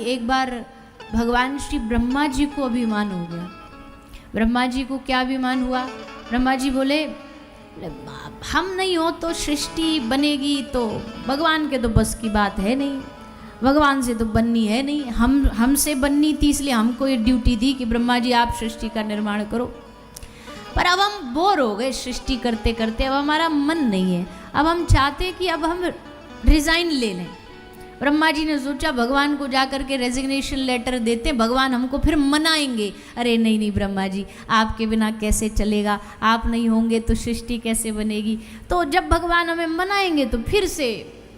एक बार भगवान श्री ब्रह्मा जी को अभिमान हो गया। ब्रह्मा जी को क्या अभिमान हुआ? ब्रह्मा जी बोले हम नहीं हो तो सृष्टि बनेगी तो भगवान के तो बस की बात है नहीं, भगवान से तो बननी है नहीं, हमसे बननी थी इसलिए हमको ये ड्यूटी दी कि ब्रह्मा जी आप सृष्टि का निर्माण करो। पर अब हम बोर हो गए सृष्टि करते करते, अब हमारा मन नहीं है, अब हम चाहते कि अब हम रिजाइन ले लें। ब्रह्मा जी ने सोचा भगवान को जाकर के रेजिग्नेशन लेटर देते, भगवान हमको फिर मनाएंगे। अरे नहीं नहीं ब्रह्मा जी, आपके बिना कैसे चलेगा, आप नहीं होंगे तो सृष्टि कैसे बनेगी। तो जब भगवान हमें मनाएंगे तो फिर से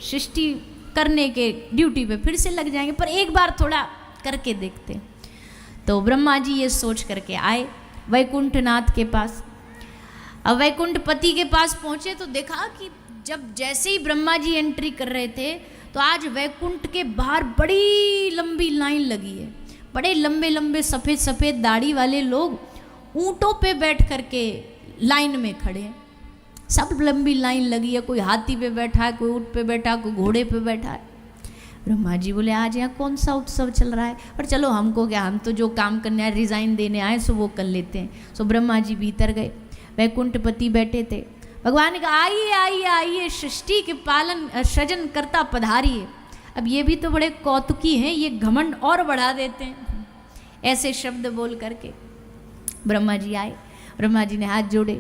सृष्टि करने के ड्यूटी पे फिर से लग जाएंगे, पर एक बार थोड़ा करके देखते। तो ब्रह्मा जी ये सोच करके आए वैकुंठनाथ के पास। अब वैकुंठपति के पास पहुँचे तो देखा कि जब जैसे ही ब्रह्मा जी एंट्री कर रहे थे तो आज वैकुंठ के बाहर बड़ी लंबी लाइन लगी है। बड़े लंबे लंबे सफ़ेद सफ़ेद दाढ़ी वाले लोग ऊँटों पे बैठ करके लाइन में खड़े हैं। सब लंबी लाइन लगी है, कोई हाथी पे बैठा है, कोई ऊँट पे बैठा है, कोई घोड़े पे बैठा है। ब्रह्मा जी बोले आज यहाँ कौन सा उत्सव चल रहा है, पर चलो हमको क्या, हम तो जो काम करने आए रिज़ाइन देने आए सो वो कर लेते हैं। सो ब्रह्मा जी भीतर गए, वैकुंठपति बैठे थे। भगवान ने कहा आइए आइए आइए, सृष्टि के पालन सृजन करता पधारिए। अब ये भी तो बड़े कौतुकी हैं, ये घमंड और बढ़ा देते हैं ऐसे शब्द बोल करके। ब्रह्मा जी आए, ब्रह्मा जी ने हाथ जोड़े,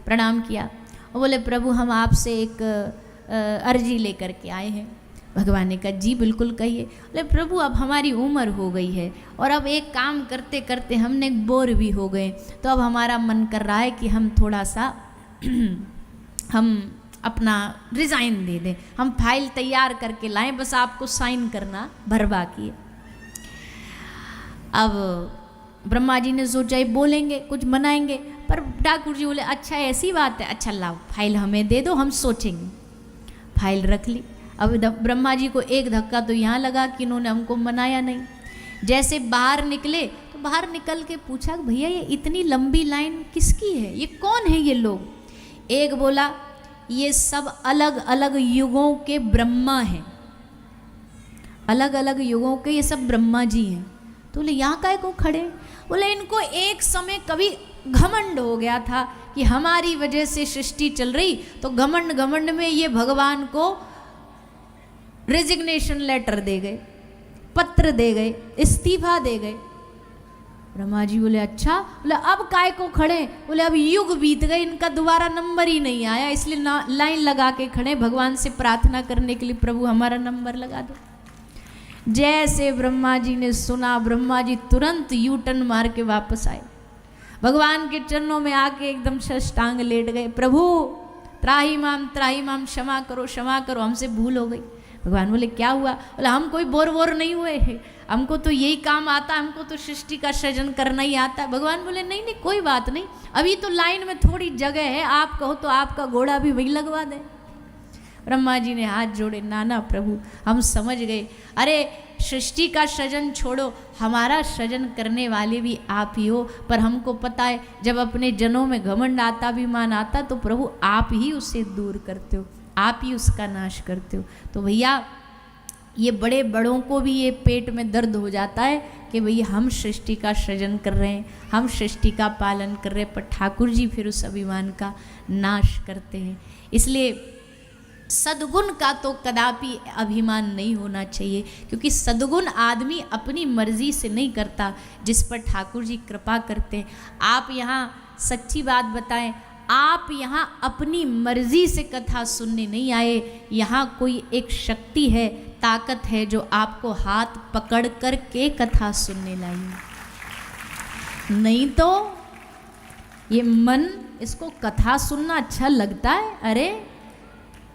प्रणाम किया और बोले प्रभु हम आपसे एक अर्जी लेकर के आए हैं। भगवान ने कहा जी बिल्कुल कहिए। बोले प्रभु अब हमारी उम्र हो गई है और अब एक काम करते करते हमने बोर भी हो गए, तो अब हमारा मन कर रहा है कि हम थोड़ा सा हम अपना रिज़ाइन दे दें, हम फाइल तैयार करके लाएं, बस आपको साइन करना भरवा की। अब ब्रह्मा जी ने सोचा ये बोलेंगे कुछ मनाएंगे, पर ठाकुर जी बोले अच्छा ऐसी बात है, अच्छा लाओ फाइल हमें दे दो हम सोचेंगे। फाइल रख ली। अब ब्रह्मा जी को एक धक्का तो यहाँ लगा कि इन्होंने हमको मनाया नहीं। जैसे बाहर निकले तो बाहर निकल के पूछा भैया ये इतनी लंबी लाइन किसकी है, ये कौन है ये लोग? एक बोला ये सब अलग अलग युगों के ब्रह्मा हैं, अलग अलग युगों के ये सब ब्रह्मा जी हैं। तो बोले यहाँ काय को खड़े? बोले इनको एक समय कभी घमंड हो गया था कि हमारी वजह से सृष्टि चल रही, तो घमंड घमंड में ये भगवान को रेजिग्नेशन लेटर दे गए, पत्र दे गए, इस्तीफा दे गए। ब्रह्मा जी बोले अच्छा। बोले अब काय को खड़े? बोले अब युग बीत गए, इनका दोबारा नंबर ही नहीं आया, इसलिए लाइन लगा के खड़े भगवान से प्रार्थना करने के लिए, प्रभु हमारा नंबर लगा दो। जैसे ब्रह्मा जी ने सुना, ब्रह्मा जी तुरंत यू टर्न मार के वापस आए, भगवान के चरणों में आके एकदम साष्टांग लेट गए। प्रभु त्राही माम क्षमा करो, हमसे भूल हो गई। भगवान बोले क्या हुआ? बोले हम कोई बोर नहीं हुए हैं, हमको तो यही काम आता है, हमको तो सृष्टि का सृजन करना ही आता है। भगवान बोले नहीं नहीं कोई बात नहीं, अभी तो लाइन में थोड़ी जगह है, आप कहो तो आपका घोड़ा भी वही लगवा दें। ब्रह्मा जी ने हाथ जोड़े, नाना प्रभु हम समझ गए, अरे सृष्टि का सृजन छोड़ो, हमारा सृजन करने वाले भी आप ही हो, पर हमको पता है जब अपने जनों में घमंड आता, अभिमान आता, तो प्रभु आप ही उसे दूर करते हो, आप ही उसका नाश करते हो। तो भैया ये बड़े बड़ों को भी ये पेट में दर्द हो जाता है कि भैया हम सृष्टि का सृजन कर रहे हैं, हम सृष्टि का पालन कर रहे हैं, पर ठाकुर जी फिर उस अभिमान का नाश करते हैं। इसलिए सद्गुण का तो कदापि अभिमान नहीं होना चाहिए, क्योंकि सद्गुण आदमी अपनी मर्जी से नहीं करता, जिस पर ठाकुर जी कृपा करते हैं। आप यहाँ सच्ची बात बताएं, आप यहाँ अपनी मर्जी से कथा सुनने नहीं आए, यहाँ कोई एक शक्ति है, ताकत है जो आपको हाथ पकड़ कर के कथा सुनने लाई। नहीं तो ये मन, इसको कथा सुनना अच्छा लगता है, अरे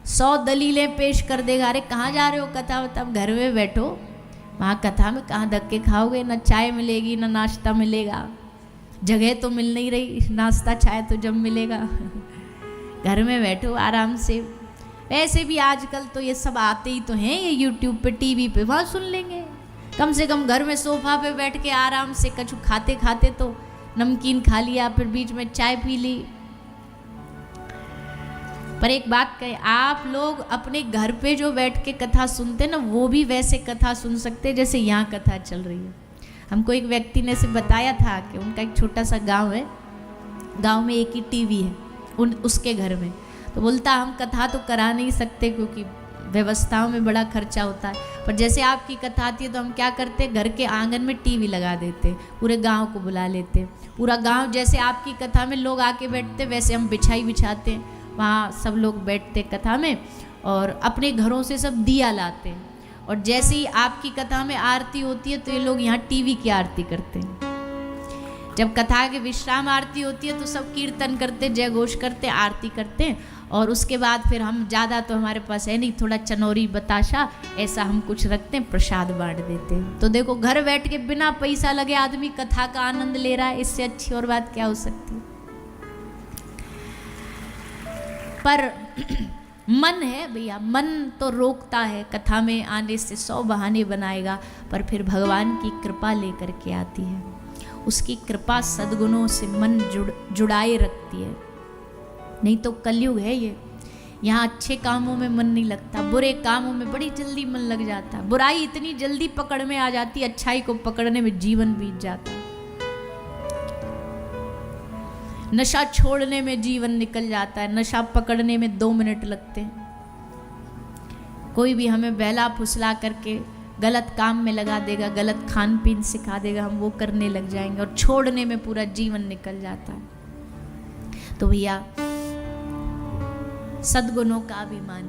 100 दलीलें पेश कर देगा, अरे कहाँ जा रहे हो कथा बता, घर में बैठो, वहाँ कथा में कहाँ धक्के खाओगे, ना चाय मिलेगी ना नाश्ता मिलेगा, जगह तो मिल नहीं रही, नाश्ता चाय तो जब मिलेगा, घर में बैठो आराम से। वैसे भी आजकल तो ये सब आते ही तो हैं, ये यूट्यूब पे टीवी पे, वहाँ सुन लेंगे। कम से कम घर में सोफा पे बैठ के आराम से कछु खाते खाते तो नमकीन खा लिया, फिर बीच में चाय पी ली। पर एक बात कहे, आप लोग अपने घर पे जो बैठ के कथा सुनते ना, वो भी वैसे कथा सुन सकते जैसे यहाँ कथा चल रही है। हमको एक व्यक्ति ने से बताया था कि उनका एक छोटा सा गांव है, गांव में एक ही टीवी है उसके घर में। तो बोलता हम कथा तो करा नहीं सकते क्योंकि व्यवस्थाओं में बड़ा खर्चा होता है, पर जैसे आपकी कथा आती है तो हम क्या करते, घर के आंगन में टीवी लगा देते, पूरे गांव को बुला लेते, पूरा गांव जैसे आपकी कथा में लोग आके बैठते वैसे हम बिछाई बिछाते हैं, वहाँ सब लोग बैठते कथा में, और अपने घरों से सब दिया लाते हैं, और जैसे ही आपकी कथा में आरती होती है तो ये लोग यहाँ टीवी की आरती करते हैं। जब कथा के विश्राम आरती होती है तो सब कीर्तन करते, जय घोष करते, आरती करते हैं, और उसके बाद फिर हम ज़्यादा तो हमारे पास है नहीं, थोड़ा चनौरी बताशा ऐसा हम कुछ रखते हैं, प्रसाद बांट देते हैं। तो देखो घर बैठ के बिना पैसा लगे आदमी कथा का आनंद ले रहा है, इससे अच्छी और बात क्या हो सकती है। पर मन है भैया, मन तो रोकता है, कथा में आने से 100 बहाने बनाएगा, पर फिर भगवान की कृपा लेकर के आती है। उसकी कृपा सद्गुणों से मन जुड़ाए रखती है। नहीं तो कलयुग है ये, यहाँ अच्छे कामों में मन नहीं लगता, बुरे कामों में बड़ी जल्दी मन लग जाता है। बुराई इतनी जल्दी पकड़ में आ जाती है, अच्छाई को पकड़ने में जीवन बीत जाता है। नशा छोड़ने में जीवन निकल जाता है, नशा पकड़ने में 2 मिनट लगते हैं। कोई भी हमें बहला फुसला करके गलत काम में लगा देगा, गलत खान पीन सिखा देगा, हम वो करने लग जाएंगे, और छोड़ने में पूरा जीवन निकल जाता है। तो भैया सद्गुणों का अभिमान